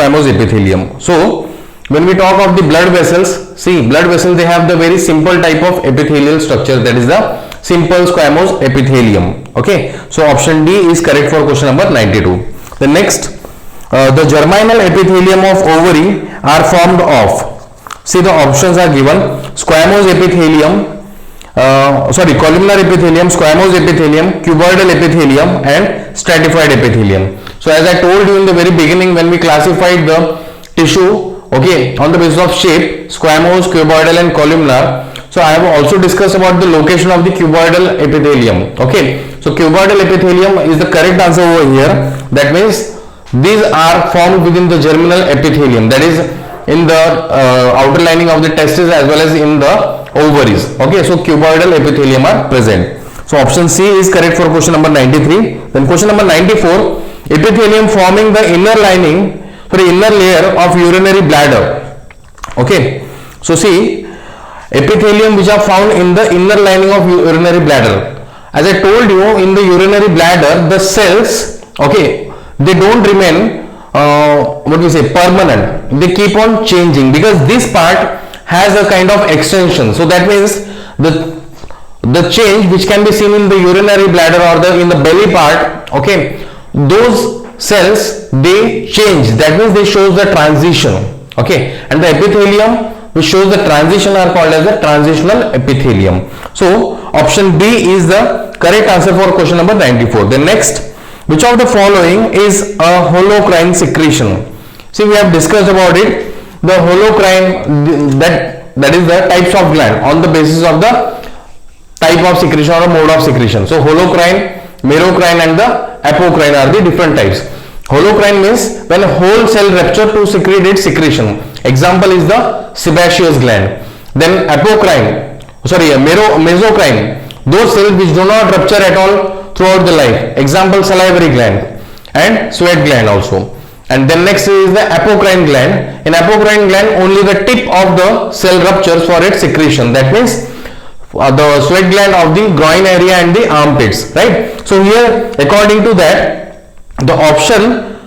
squamous epithelium. So when we talk of the blood vessels, see, blood vessels, they have the very simple type of epithelial structure, that is the simple squamous epithelium. Okay, so option D is correct for question number 92. The next, the germinal epithelium of ovary are formed of, see the options are given, squamous epithelium, columnar epithelium, squamous epithelium, cuboidal epithelium and stratified epithelium. So as I told you in the very beginning when we classified the tissue, okay, on the basis of shape, squamous, cuboidal and columnar. So I have also discussed about the location of the cuboidal epithelium. Okay, so cuboidal epithelium is the correct answer over here. That means these are formed within the germinal epithelium, that is in the outer lining of the testes as well as in the ovaries. Okay, so cuboidal epithelium are present. So option C is correct for question number 93. Then question number 94, epithelium forming the inner lining, inner layer of urinary bladder. Okay, so see, epithelium which are found in the inner lining of urinary bladder. As I told you, in the urinary bladder, the cells, okay, they don't remain permanent. They keep on changing because this part has a kind of extension. So that means the change which can be seen in the urinary bladder or in the belly part, okay, those cells, they change. That means they shows the transition. Okay, and the epithelium which shows the transition are called as the transitional epithelium. So option B is the correct answer for question number 94. The next, which of the following is a holocrine secretion? See, we have discussed about it. The holocrine, that is the types of gland on the basis of the type of secretion or mode of secretion. So holocrine, merocrine and the apocrine are the different types. Holocrine means when a whole cell rupture to secrete its secretion. Example is the sebaceous gland. Then apocrine, mesocrine, those cells which do not rupture at all throughout the life. Example, salivary gland and sweat gland also. And then next is the apocrine gland. In apocrine gland, only the tip of the cell ruptures for its secretion. That means the sweat gland of the groin area and the armpits, right? So here, according to that, the option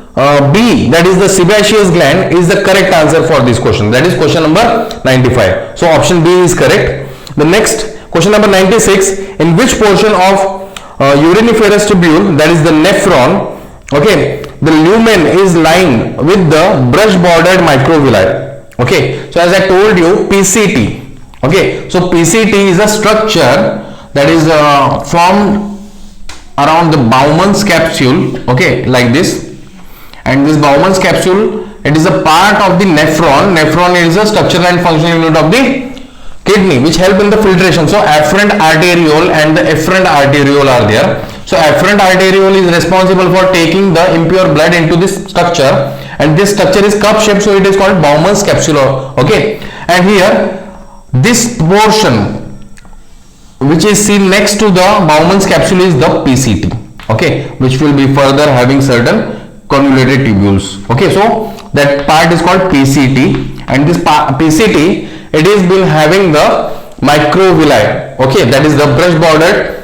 B, that is the sebaceous gland, is the correct answer for this question. That is question number 95. So option B is correct. The next, question number 96, in which portion of uriniferous tubule, that is the nephron, okay, the lumen is lined with the brush bordered microvilli. Okay, so as I told you, PCT. Okay, so PCT is a structure that is formed around the Bowman's capsule, okay, like this. And this Bowman's capsule, it is a part of the nephron. Nephron is a structural and functional unit of the kidney which help in the filtration. So afferent arteriole and the efferent arteriole are there. So afferent arteriole is responsible for taking the impure blood into this structure, and this structure is cup shaped, so it is called Bowman's capsule. Okay, and here this portion which is seen next to the Bowman's capsule is the PCT. Okay, which will be further having certain convoluted tubules. Okay, so that part is called PCT, and this PCT, it is been having the microvilli. Okay, that is the brush bordered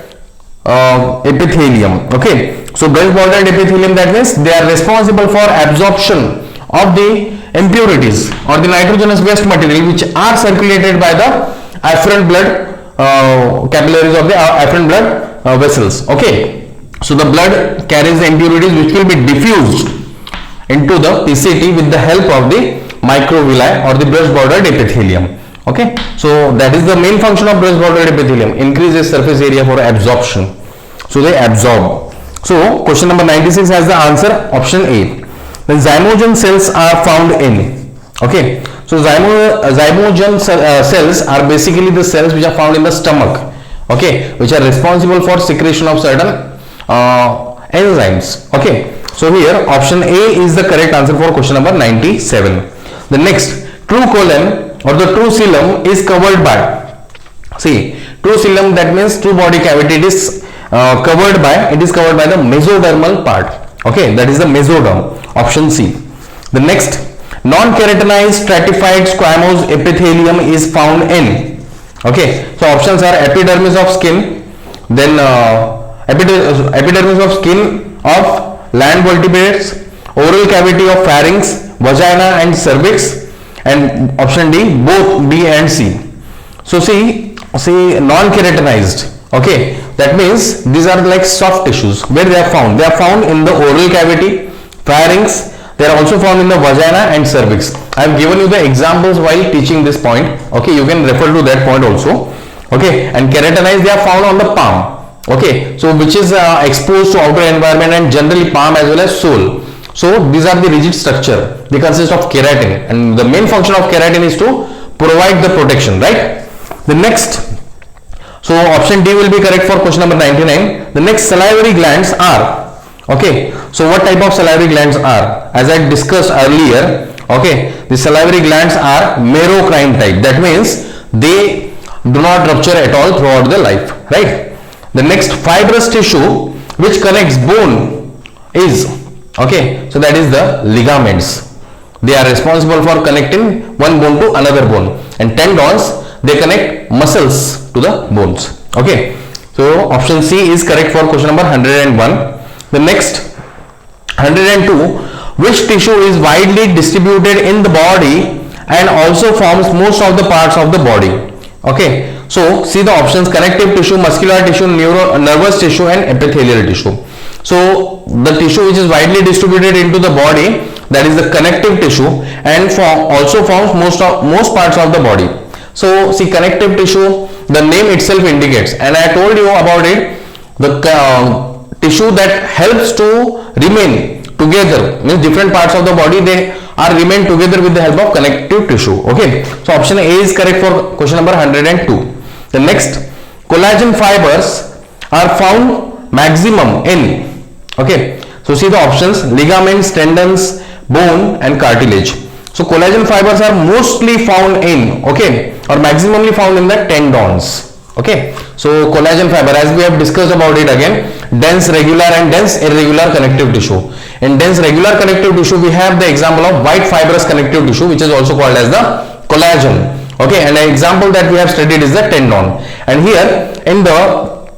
epithelium. Okay, so brush bordered epithelium, that means they are responsible for absorption of the impurities or the nitrogenous waste material which are circulated by the afferent blood capillaries of the afferent blood vessels. Okay, so the blood carries the impurities which will be diffused into the PCT with the help of the microvilli or the brush bordered epithelium. Okay, so that is the main function of brush bordered epithelium, increases surface area for absorption. So they absorb. So question number 96 has the answer option A. The zymogen cells are found in. Okay, so zymogen cells are basically the cells which are found in the stomach. Okay, which are responsible for secretion of certain enzymes. Okay, so here option A is the correct answer for question number 97. The next, true colon or the true coelom is covered by, see, true coelom, that means true body cavity, it is covered by the mesodermal part. Okay, that is the mesoderm, option C. The next, non-keratinized stratified squamous epithelium is found in. Okay, so options are epidermis of skin, then epidermis of skin of land vertebrates, oral cavity of pharynx, vagina and cervix, and option D both B and C. So see non-keratinized. Okay, that means these are like soft tissues. Where they are found? They are found in the oral cavity, pharynx. They are also found in the vagina and cervix. I have given you the examples while teaching this point. Okay, you can refer to that point also. Okay, and keratinized, they are found on the palm. Okay, so which is exposed to outer environment, and generally palm as well as sole. So these are the rigid structure. They consist of keratin, and the main function of keratin is to provide the protection, right? The next, so option D will be correct for question number 99. The next, salivary glands are, okay, so what type of salivary glands are? As I discussed earlier, okay, the salivary glands are merocrine type. That means they do not rupture at all throughout their life, right? The next, fibrous tissue which connects bone is, okay, so that is the ligaments. They are responsible for connecting one bone to another bone, and tendons, they connect muscles to the bones. Okay, so option C is correct for question number 101. The next, 102, which tissue is widely distributed in the body and also forms most of the parts of the body? Okay, so see the options: connective tissue, muscular tissue, nervous tissue, and epithelial tissue. So the tissue which is widely distributed into the body, that is the connective tissue, and also forms most parts of the body. So see, connective tissue, the name itself indicates, and I told you about it, the tissue that helps to remain together, means different parts of the body, they are remain together with the help of connective tissue. Okay, so option A is correct for question number 102. The next, collagen fibers are found maximum in, okay, so see the options: ligaments, tendons, bone, and cartilage. So collagen fibers are mostly found in, okay, or maximally found in the tendons. Okay, so collagen fiber, as we have discussed about it again, dense regular and dense irregular connective tissue. In dense regular connective tissue, we have the example of white fibrous connective tissue, which is also called as the collagen. Okay, and an example that we have studied is the tendon. And here in the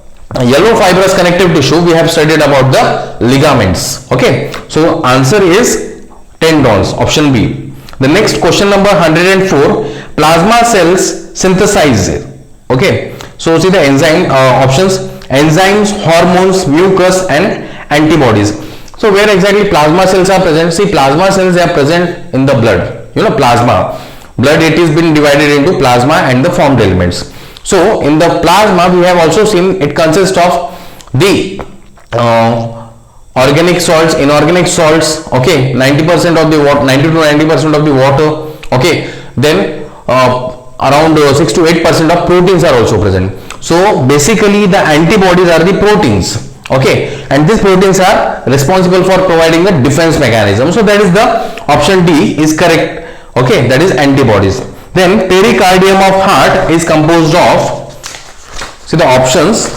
yellow fibrous connective tissue, we have studied about the ligaments. Okay, so answer is tendons, option B. The next, question number 104, plasma cells synthesize. Okay, so see the enzyme options: enzymes, hormones, mucus, and antibodies. So where exactly plasma cells are present? See, plasma cells, they are present in the blood. You know, plasma, blood, it is been divided into plasma and the formed elements. So in the plasma, we have also seen it consists of the organic salts, inorganic salts, okay, 90% of the water, 90 to 90% of the water, okay, then around 6 to 8% of proteins are also present. So basically the antibodies are the proteins, okay, and these proteins are responsible for providing the defense mechanism. So that is the option D is correct, okay, that is antibodies. Then pericardium of heart is composed of, see the options: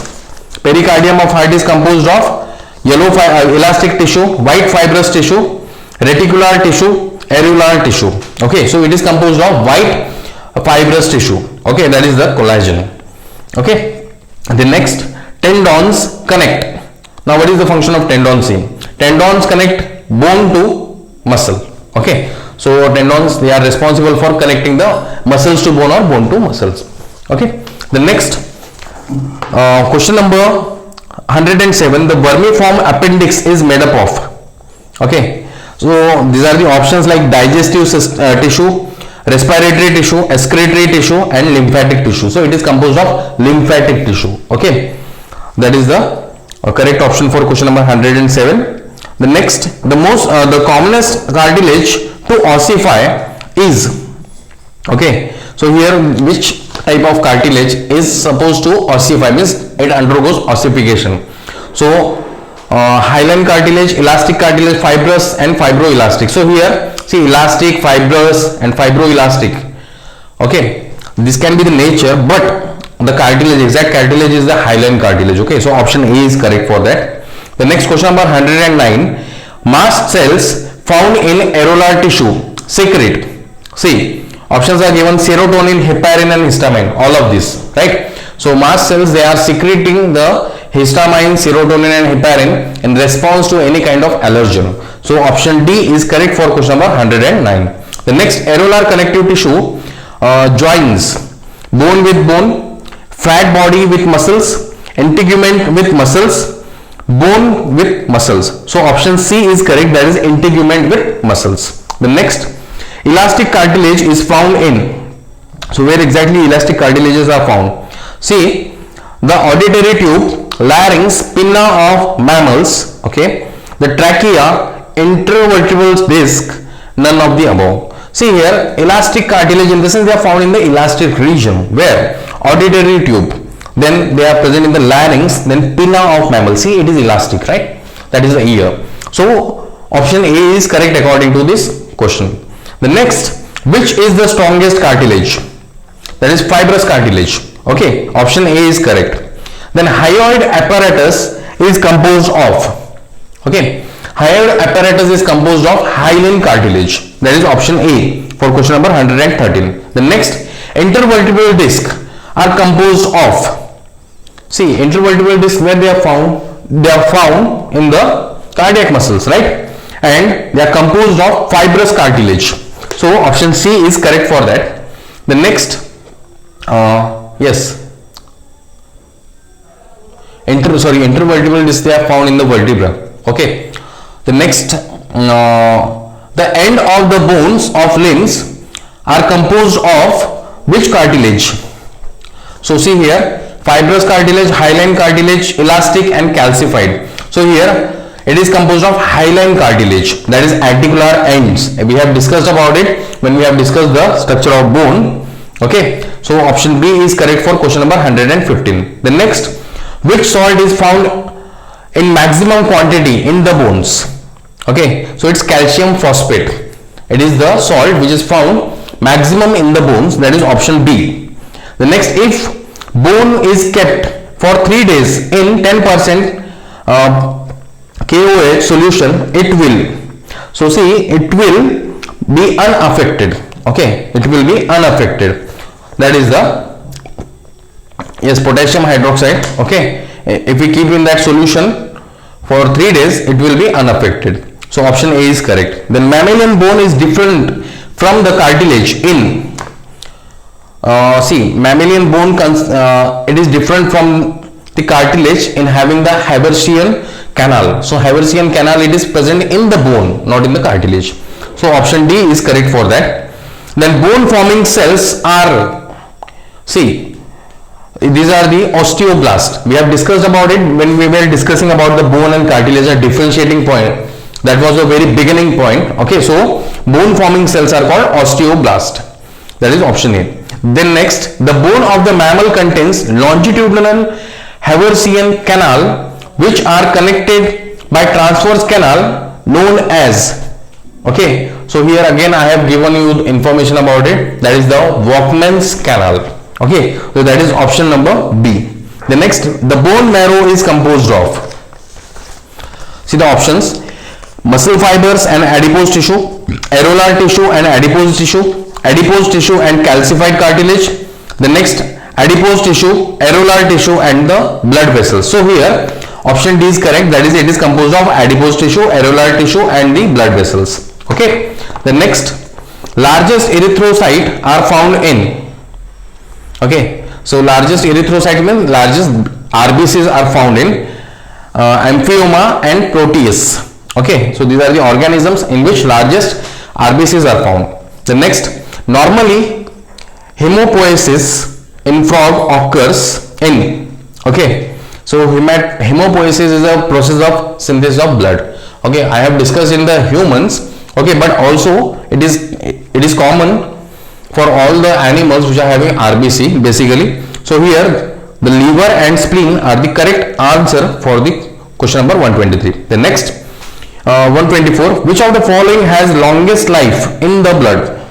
pericardium of heart is composed of yellow elastic tissue, white fibrous tissue, reticular tissue, areolar tissue. Okay, so it is composed of white fibrous tissue. Okay, that is the collagen. Okay, the next, tendons connect. Now what is the function of tendons? Tendons connect bone to muscle. Okay, so tendons, they are responsible for connecting the muscles to bone or bone to muscles. Okay, the next, question number 107, the vermiform appendix is made up of. Okay, so these are the options like digestive tissue, respiratory tissue, excretory tissue, and lymphatic tissue. So it is composed of lymphatic tissue. Okay, that is the correct option for question number 107. The next, the commonest cartilage to ossify is, okay, so here which type of cartilage is supposed to ossify, means it undergoes ossification. So hyaline cartilage, elastic cartilage, fibrous, and fibroelastic. So here see, elastic, fibrous, and fibroelastic. Okay, this can be the nature, but the cartilage, exact cartilage, is the hyaline cartilage. Okay, so option A is correct for that. The next, question number 109, mast cells found in areolar tissue secrete. See, options are given: serotonin, heparin, and histamine. All of this, right? So mast cells, they are secreting the histamine, serotonin and heparin in response to any kind of allergen. So option D is correct for question number 109. The next, areolar connective tissue joins bone with bone, fat body with muscles, integument with muscles, bone with muscles. So option C is correct, that is integument with muscles. The next, elastic cartilage is found in, so where exactly elastic cartilages are found? See, the auditory tube, larynx, pinna of mammals, okay, the trachea, intervertebral disc, none of the above. See here, elastic cartilage, in the sense they are found in the elastic region, where auditory tube, then they are present in the larynx, then pinna of mammal. See, it is elastic, right? That is the ear. So option A is correct according to this question. The next, which is the strongest cartilage? That is fibrous cartilage. Okay, option A is correct. Then hyoid apparatus is composed of, okay, hyoid apparatus is composed of hyaline cartilage. That is option A for question number 113. The next, intervertebral disc are composed of, see, intervertebral disc, where they are found? They are found in the cardiac muscles, right? And they are composed of fibrous cartilage. So option C is correct for that. The next, yes, intervertebral disc, they are found in the vertebra. Okay. The next, the end of the bones of limbs are composed of which cartilage? So see here, fibrous cartilage, hyaline cartilage, elastic and calcified. So here it is composed of hyaline cartilage, that is articular ends. We have discussed about it when we have discussed the structure of bone. Okay, so option B is correct for question number 115. The next, which salt is found in maximum quantity in the bones? Okay, so it's calcium phosphate. It is the salt which is found maximum in the bones, that is option B. The next, if bone is kept for 3 days in 10% KOH solution, it will, so see, it will be unaffected. Okay, it will be unaffected. That is the, yes, potassium hydroxide. Okay, if we keep in that solution for 3 days, it will be unaffected. So option A is correct. Then mammalian bone is different from the cartilage in, see, mammalian bone it is different from the cartilage in having the Haversian canal. So Haversian canal, it is present in the bone, not in the cartilage. So option D is correct for that. Then bone forming cells are, see, these are the osteoblast. We have discussed about it when we were discussing about the bone and cartilage at differentiating point. That was a very beginning point. Okay, so bone forming cells are called osteoblast. That is option A. Then next, the bone of the mammal contains longitudinal Haversian canal which are connected by transverse canal known as, okay, so here again I have given you information about it, that is the Walkman's canal. Okay, so that is option number B. The next, the bone marrow is composed of, see the options, muscle fibers and adipose tissue, areolar tissue and adipose tissue and calcified cartilage. The next, adipose tissue, areolar tissue and the blood vessels. So here option D is correct, that is it is composed of adipose tissue, areolar tissue and the blood vessels. Okay. The next, largest erythrocyte are found in, okay, so largest erythrocyte means largest RBCs are found in amphioma and proteus. Okay, so these are the organisms in which largest RBCs are found. The next, normally hemopoiesis in frog occurs in, okay, so hemopoiesis is a process of synthesis of blood. Okay, I have discussed in the humans. Okay, but also it is common for all the animals which are having RBC basically. So here the liver and spleen are the correct answer for the question number 123. The next, 124, which of the following has longest life in the blood?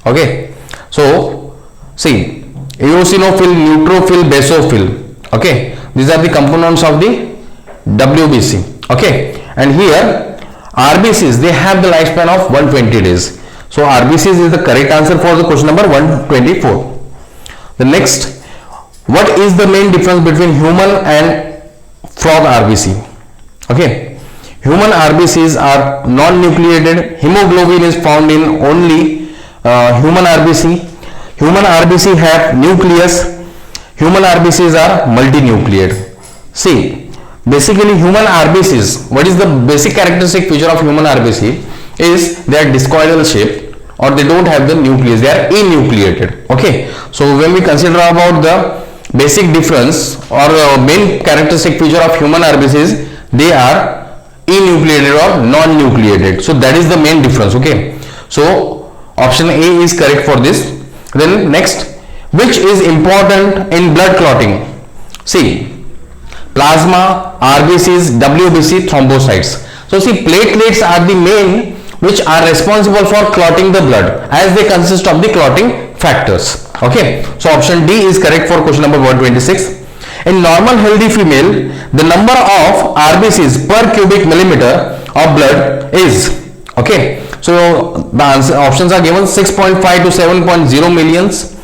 Okay, so see, eosinophil, neutrophil, basophil. Okay, these are the components of the WBC. Okay, and here RBCs, they have the lifespan of 120 days. So RBCs is the correct answer for the question number 124. The next, what is the main difference between human and frog RBC? Okay, human RBCs are non-nucleated. Hemoglobin is found in only human RBC. Human RBC have nucleus. Human RBCs are multinucleated. See, basically human RBCs, what is the basic characteristic feature of human RBC is they are discoidal shape, or they don't have the nucleus, they are enucleated. Okay, so when we consider about the basic difference or main characteristic feature of human RBCs, they are enucleated or non-nucleated. So that is the main difference. Okay, so option A is correct for this. Then next, which is important in blood clotting? See, plasma, RBCs, WBC, thrombocytes. So see, platelets are the main which are responsible for clotting the blood, as they consist of the clotting factors. Okay, so option D is correct for question number 126. In normal healthy female, the number of RBCs per cubic millimeter of blood is, okay, so the answer options are given: 6.5 to 7.0 millions,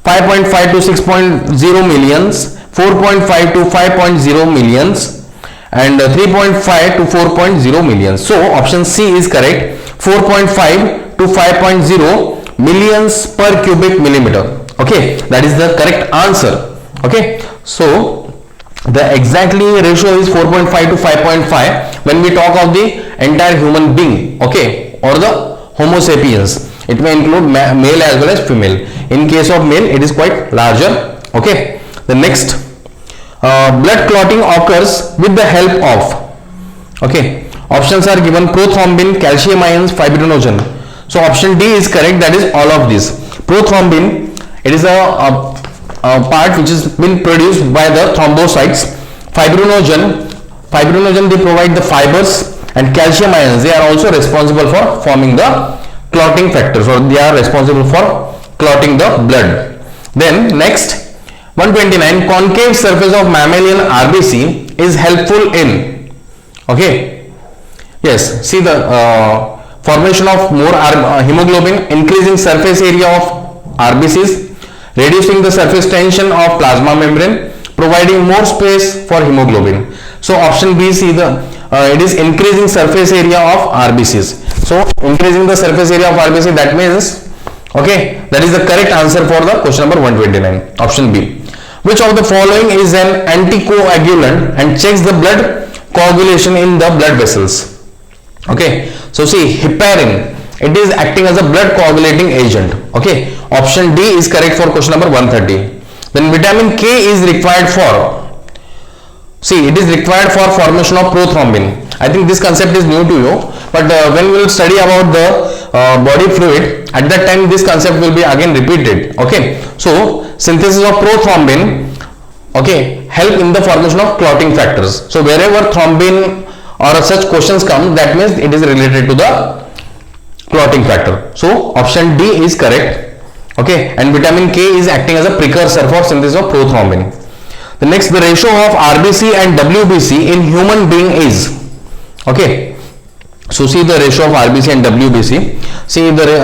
5.5 to 6.0 millions, 4.5 to 5.0 millions, and 3.5 to 4.0 millions. So option C is correct, 4.5 to 5.0 millions per cubic millimeter. Okay, that is the correct answer. Okay, so the exactly ratio is 4.5 to 5.5 when we talk of the entire human being. Okay, or the Homo sapiens. It may include male as well as female. In case of male, it is quite larger. Okay, the next, blood clotting occurs with the help of, okay, options are given: prothrombin, calcium ions, fibrinogen. So option D is correct, that is all of this. Prothrombin, it is a part which has been produced by the thrombocytes. Fibrinogen, they provide the fibers, and calcium ions, they are also responsible for forming the clotting factors, or they are responsible for clotting the blood. Then next, 129, concave surface of mammalian RBC is helpful in, okay, yes, see the formation of more hemoglobin, increasing surface area of RBCs, reducing the surface tension of plasma membrane, providing more space for hemoglobin. So option B, see the it is increasing surface area of RBCs. So increasing the surface area of RBC, that means, okay, that is the correct answer for the question number 129, option B. Which of the following is an anticoagulant and checks the blood coagulation in the blood vessels? Okay, so see, heparin, it is acting as a blood coagulating agent. Okay, option D is correct for question number 130. Then vitamin K is required for, see, it is required for formation of prothrombin. I think this concept is new to you, but when we will study about the body fluid, at that time this concept will be again repeated. Okay, so synthesis of prothrombin, okay, help in the formation of clotting factors. So wherever thrombin or such questions come, that means it is related to the clotting factor. So option D is correct. Okay, and vitamin K is acting as a precursor for synthesis of prothrombin. The next, the ratio of RBC and WBC in human being is, okay, so see the ratio of RBC and WBC. See the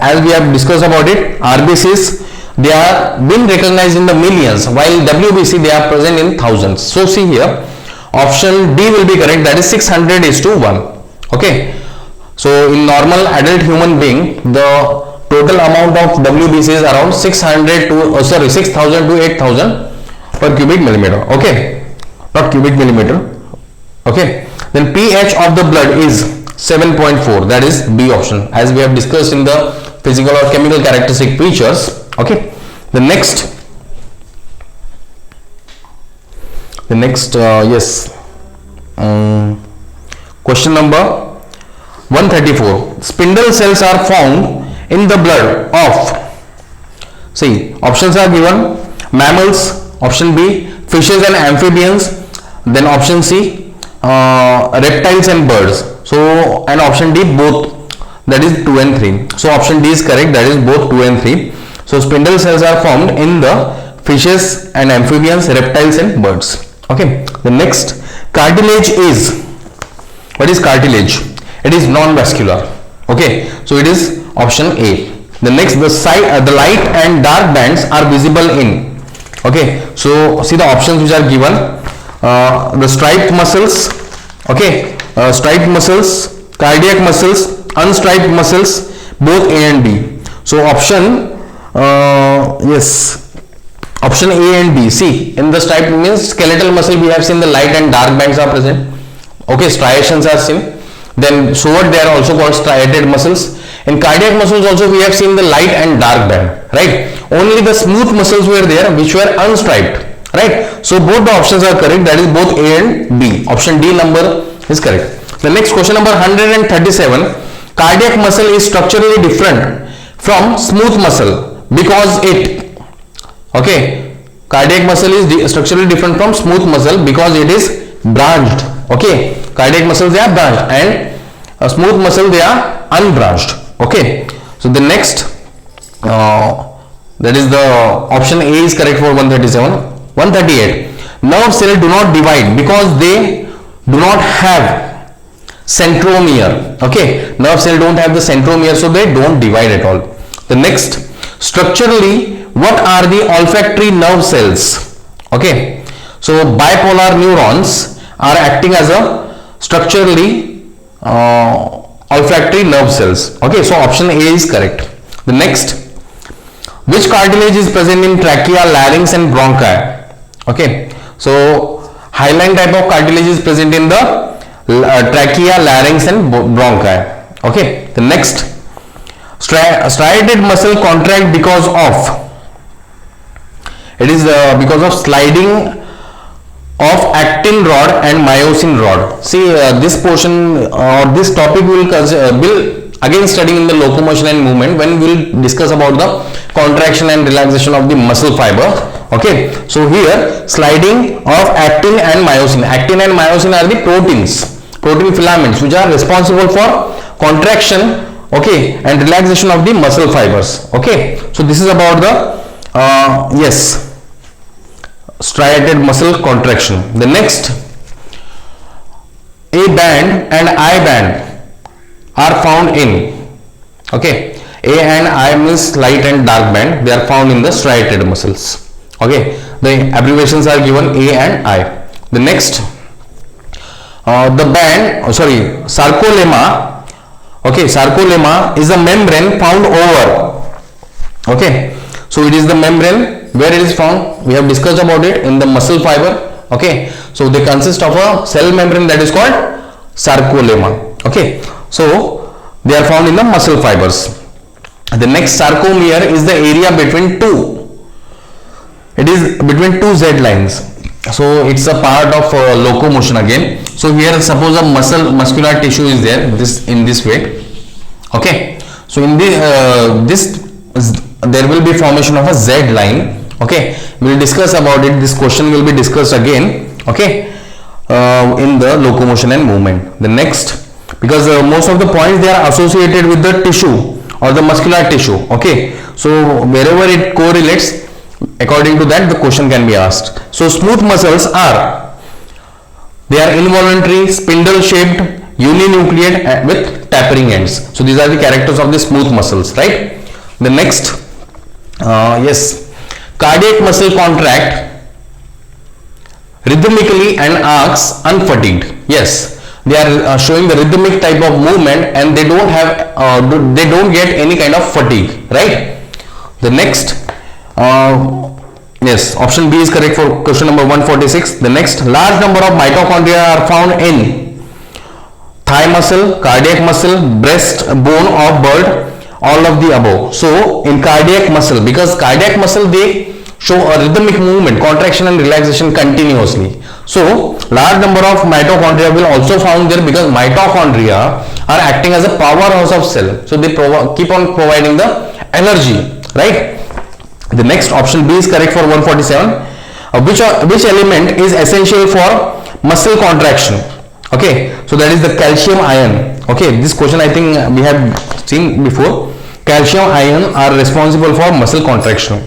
as we have discussed about it, RBCs, they are been recognized in the millions, while WBC, they are present in thousands. So see here, option D will be correct, that is 600:1. Okay, so in normal adult human being, the total amount of WBC is around 6,000 to 8,000 per cubic millimeter. Okay, not cubic millimeter. Okay, then pH of the blood is 7.4, that is B option, as we have discussed in the physical or chemical characteristic features. Okay, the next yes, question number 134, spindle cells are found in the blood of, see, options are given: mammals, option B, fishes and amphibians, then option C, reptiles and birds. So, and option D, both, that is 2 and 3. So option D is correct, that is both 2 and 3. So spindle cells are formed in the fishes and amphibians, reptiles and birds. Okay, the next, cartilage is, what is cartilage? It is non-vascular. Okay, so it is option A. The next, the light and dark bands are visible in, Okay, so see the options which are given. The striped muscles, okay, striped muscles, cardiac muscles, unstriped muscles, both A and B. So option, yes, option A and B. See, in the striped means skeletal muscle, we have seen the light and dark bands are present. Okay, striations are seen. Then so what, they are also called striated muscles. In cardiac muscles also we have seen the light and dark band, right? Only the smooth muscles were there which were unstriped, right? So both the options are correct, that is both A and B. Option D number is correct. The next question number 137. Cardiac muscle is structurally different from smooth muscle because it, okay, cardiac muscle is structurally different from smooth muscle because it is branched. Okay, cardiac muscles they are branched and smooth muscle they are unbranched. Okay, so the next that is the option A is correct for 137. 138. Nerve cells do not divide because they do not have centromere. Okay, nerve cells don't have the centromere, so they don't divide at all. The next, structurally, what are the olfactory nerve cells? Okay, so bipolar neurons are acting as a structurally olfactory nerve cells. Okay, so option A is correct. The next, which cartilage is present in trachea, larynx and bronchi? Okay, so hyaline type of cartilage is present in the trachea, larynx and bronchi. Okay, the next, striated muscle contract because of, it is because of sliding of actin rod and myosin rod. See, this portion or this topic will again studying in the locomotion and movement when we will discuss about the contraction and relaxation of the muscle fiber. Okay, so here sliding of actin and myosin. Actin and myosin are the protein filaments which are responsible for contraction, okay, and relaxation of the muscle fibers. Okay, so this is about the yes, striated muscle contraction. The next, A band and I band are found in, okay, A and I means light and dark band, they are found in the striated muscles. Okay, the abbreviations are given A and I. The next, the band, sarcolemma, okay, sarcolemma is a membrane found over, okay, so it is the membrane where it is found, we have discussed about it in the muscle fiber. Okay, so they consist of a cell membrane that is called sarcolemma. Okay, so they are found in the muscle fibers. The next, sarcomere is the area between two, it is between two Z lines, so it's a part of locomotion again. So here suppose a muscular tissue is there, this in this way. Okay, so in this there will be formation of a Z line. Okay, we will discuss about it, this question will be discussed again, okay, in the locomotion and movement. The next, because most of the points they are associated with the tissue or the muscular tissue. Okay, so wherever it correlates, according to that the question can be asked. So smooth muscles are, they are involuntary, spindle shaped, uninucleate with tapering ends. So these are the characters of the smooth muscles, right? The next, yes, cardiac muscle contract rhythmically and arcs unfatigued. Yes, they are showing the rhythmic type of movement and they don't have they don't get any kind of fatigue, right? The next, yes, option B is correct for question number 146. The next, large number of mitochondria are found in thigh muscle, cardiac muscle, breast bone of bird, all of the above. So in cardiac muscle, because cardiac muscle they show a rhythmic movement, contraction and relaxation continuously, so large number of mitochondria will also found there because mitochondria are acting as a powerhouse of cell, so they keep on providing the energy, right? The next, option B is correct for 147. Which element is essential for muscle contraction? Okay, so that is the calcium ion. Okay, this question I think we have seen before. Calcium ion are responsible for muscle contraction.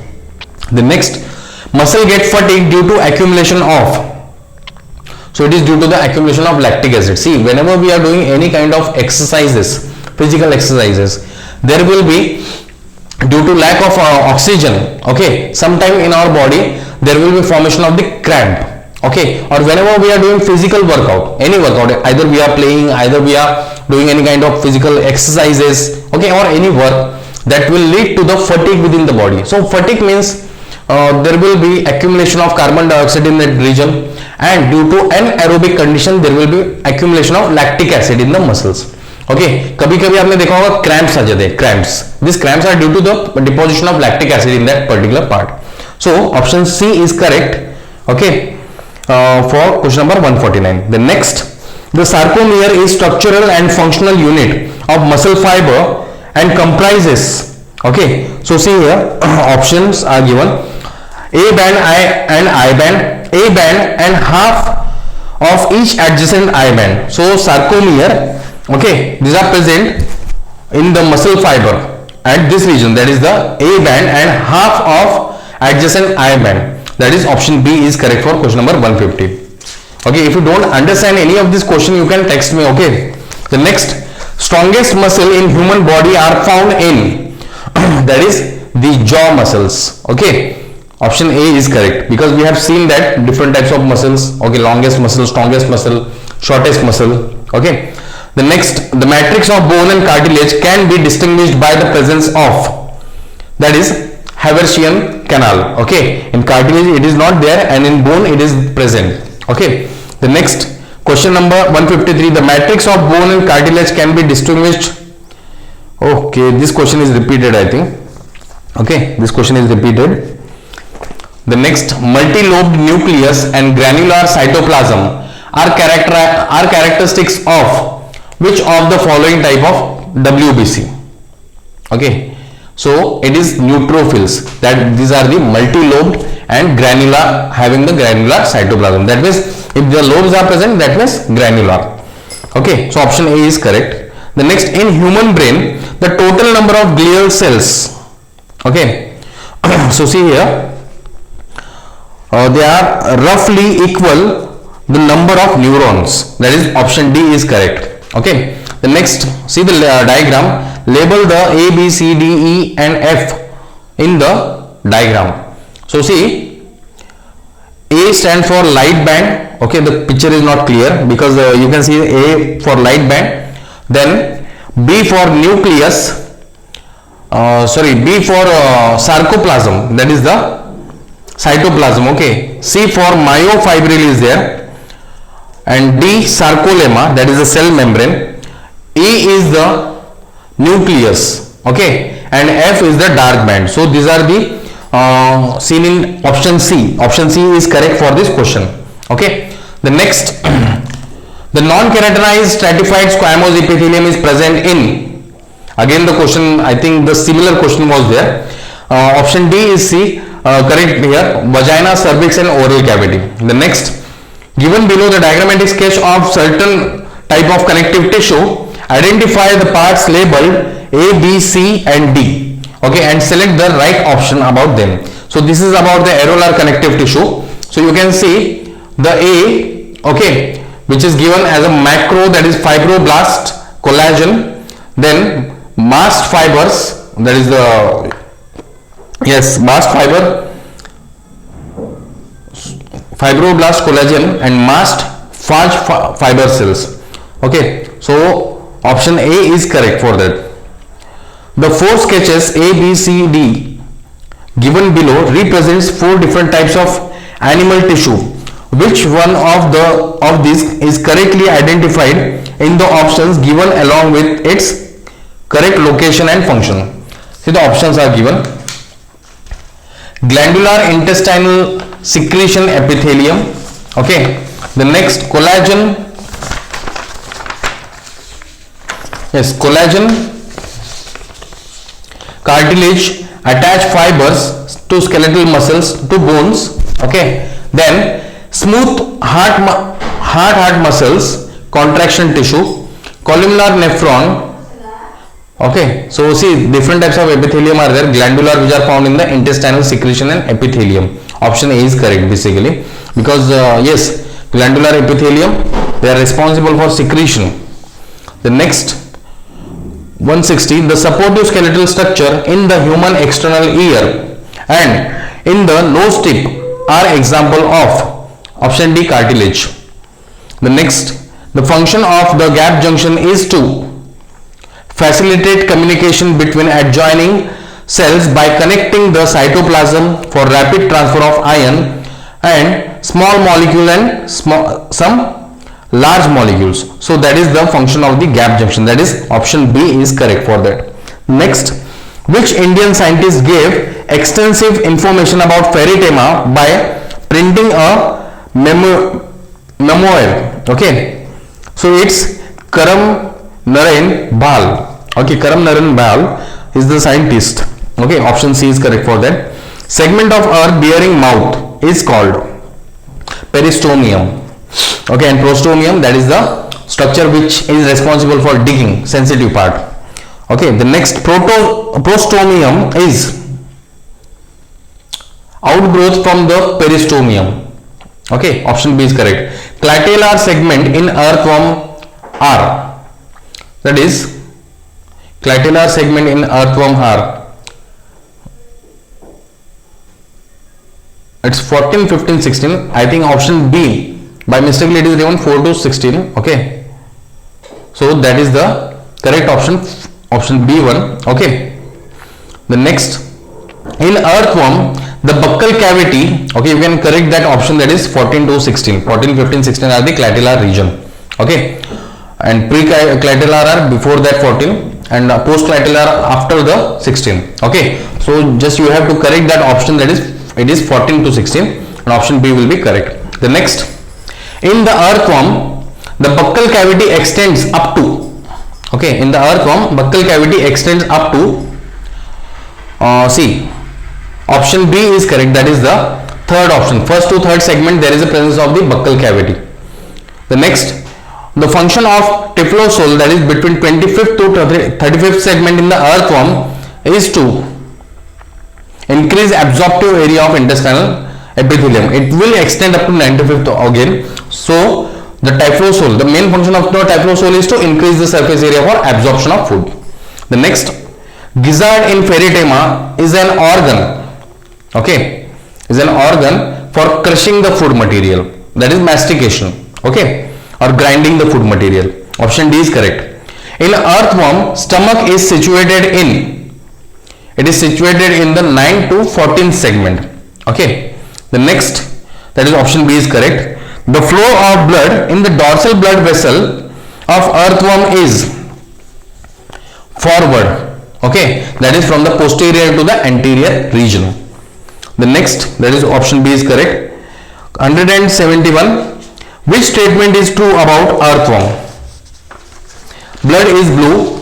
The next, muscle get fatigued due to accumulation of, so it is due to the accumulation of lactic acid. See, whenever we are doing any kind of exercises, physical exercises, there will be, due to lack of oxygen, okay, sometime in our body there will be formation of the cramp. Okay, or whenever we are doing physical workout, any workout, either we are playing, either we are doing any kind of physical exercises, okay, or any work, that will lead to the fatigue within the body. So fatigue means there will be accumulation of carbon dioxide in that region, and due to anaerobic condition there will be accumulation of lactic acid in the muscles. Okay, कभी कभी आपने देखा होगा cramps आ जाते हैं, cramps. These cramps are due to the deposition of lactic acid in that particular part. So option C is correct. Okay, for question number 149. The next, the sarcomere is structural and functional unit of muscle fiber and comprises. Okay, so see here options are given: A band and I band, A band and half of each adjacent I band. So sarcomere, okay, these are present in the muscle fiber at this region, that is the A band and half of adjacent I band. That is option B is correct for question number 150. Okay, if you don't understand any of this question, you can text me. Okay, the next, strongest muscle in human body are found in that is the jaw muscles. Okay, option A is correct, because we have seen that different types of muscles. Okay, longest muscle, strongest muscle, shortest muscle. Okay, the next, the matrix of bone and cartilage can be distinguished by the presence of, that is Haversian canal. Okay, in cartilage it is not there, and in bone it is present. Okay, the next, question number 153, the matrix of bone and cartilage can be distinguished. Okay, this question is repeated, I think. Okay, this question is repeated. The next, multi-lobed nucleus and granular cytoplasm are characteristics of which of the following type of WBC? Okay, so it is neutrophils, that these are the multi-lobed and granular, having the granular cytoplasm. That means if the lobes are present, that means granular. Okay, so option A is correct. The next, in human brain, the total number of glial cells. Okay, so see here, they are roughly equal the number of neurons. That is option D is correct. Okay, the next, see the diagram, label the A, B, C, D, E and F in the diagram. So see, A stands for light band. Okay, the picture is not clear because you can see A for light band, then B for nucleus, B for sarcoplasm, that is the cytoplasm. Okay, C for myofibril is there, and D sarcolemma, that is the cell membrane. E is the nucleus. Okay, and F is the dark band. So these are the seen in option C. Option C is correct for this question. Okay, the next, the non-keratinized stratified squamous epithelium is present in, again the question, I think the similar question was there. Option D is C, correct here, vagina, cervix and oral cavity. The next, given below the diagrammatic sketch of certain type of connective tissue, identify the parts labeled A, B, C and D. Okay, and select the right option about them. So this is about the areolar connective tissue. So you can see the A, okay, which is given as a macro, that is fibroblast, collagen, then mast fibers, that is the, yes, mast fiber, fibroblast, collagen and mast Faj fiber cells. Okay, so option A is correct for that. The four sketches A, B, C, D given below represents 4 different types of animal tissue. Which one of these is correctly identified in the options given along with its correct location and function? See, the options are given: glandular intestinal secretion epithelium. Okay, the next, collagen, yes, collagen, cartilage, attached fibers to skeletal muscles to bones. Okay, then smooth heart muscles, contraction tissue, columnar nephron. Okay, so see, different types of epithelium are there. Glandular, which are found in the intestinal secretion and epithelium. Option A is correct basically, because yes, glandular epithelium, they are responsible for secretion. The next, 160, the supportive skeletal structure in the human external ear and in the nose tip are example of option D, cartilage. The next, the function of the gap junction is to facilitate communication between adjoining cells by connecting the cytoplasm for rapid transfer of ion and small molecule and some large molecules. So that is the function of the gap junction. That is option B is correct for that. Next, which Indian scientist gave extensive information about Feritema by printing a memoir? Okay, so it's Karam Narain Bhal. Okay, Karam Narain Bhal is the scientist. Okay, option C is correct for that. Segment of earth bearing mouth is called peristomium. Okay, and prostomium, that is the structure which is responsible for digging, sensitive part. Okay, the next, prostomium is outgrowth from the peristomium. Okay, option B is correct. Clitellar segment in earthworm are, that is clitellar segment in earthworm are, it's 14, 15, 16. I think option B by mistake it is given 4 to 16. Okay, so that is the correct option, option B1. Okay, the next, in earthworm the buccal cavity, okay, you can correct that option, that is 14 to 16. 14, 15, 16 are the clitellar region. Okay, and pre-clitellar are before that 14 and post-clitellar after the 16. Okay, so just you have to correct that option, that is it is 14 to 16 and option B will be correct. The next, in the earthworm the buccal cavity extends up to, okay, in the earthworm buccal cavity extends up to C. Option B is correct, that is the third option. First to third segment there is a presence of the buccal cavity. The next, the function of typhlosorus, that is between 25th to 35th segment in the earthworm, is to increase absorptive area of intestinal epithelium. It will extend up to 95th again. So the typhlosorus, the main function of the typhlosorus is to increase the surface area for absorption of food. The next, gizzard in Feritema is an organ, okay, is an organ for crushing the food material, that is mastication, okay, or grinding the food material. Option D is correct. In earthworm, stomach is situated in, it is situated in the 9 to 14th segment. Okay, the next, that is option B is correct. The flow of blood in the dorsal blood vessel of earthworm is forward, okay, that is from the posterior to the anterior region. The next, that is option B is correct. 171, which statement is true about earthworm? Blood is blue,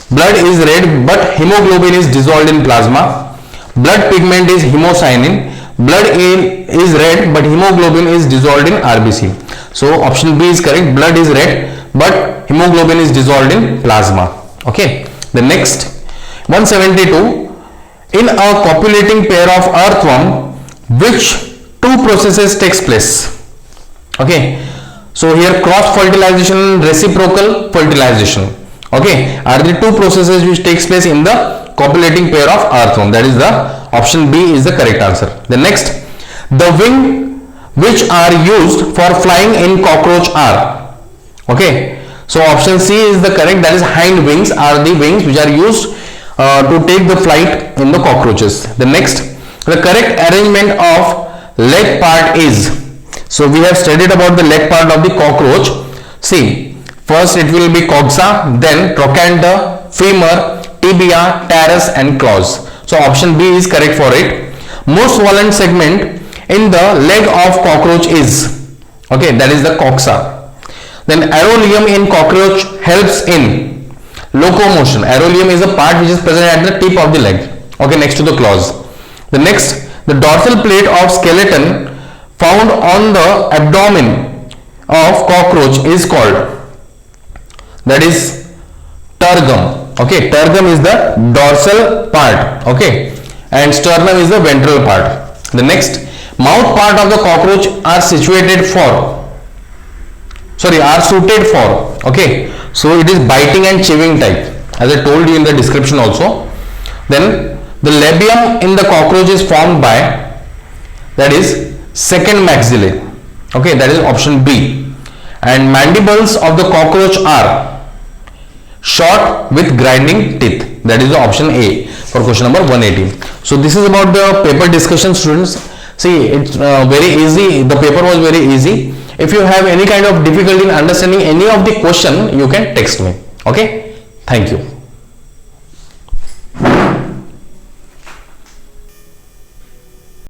blood is red, but hemoglobin is dissolved in plasma. Blood pigment is hemocyanin. Blood is red, but hemoglobin is dissolved in RBC. So option B is correct. Blood is red, but hemoglobin is dissolved in plasma. Okay. The next, 172. In a copulating pair of earthworm, which two processes takes place? Okay. So here cross fertilization and reciprocal fertilization, okay, are the two processes which takes place in the copulating pair of earthworm. That is the option B is the correct answer. The next, the wing which are used for flying in cockroach are, okay, so option C is the correct, that is hind wings are the wings which are used to take the flight in the cockroaches. The next, the correct arrangement of leg part is, so we have studied about the leg part of the cockroach. See, first it will be coxa, then trochanter, femur, tibia, teres and claws. So option B is correct for it. Most swollen segment in the leg of cockroach is, okay, that is the coxa. Then aeroleum in cockroach helps in locomotion. Aeroleum is a part which is present at the tip of the leg, okay, next to the claws. The next, the dorsal plate of skeleton found on the abdomen of cockroach is called, that is tergum. Okay, tergum is the dorsal part, okay, and sternum is the ventral part. The next, mouth part of the cockroach are suited for, okay, so it is biting and chewing type, as I told you in the description also. Then the labium in the cockroach is formed by, that is second maxillae. Okay, that is option B. And mandibles of the cockroach are short with grinding teeth. That is the option A for question number 180. So this is about the paper discussion, students. See, it's very easy. The paper was very easy. If you have any kind of difficulty in understanding any of the question, you can text me. Okay, thank you.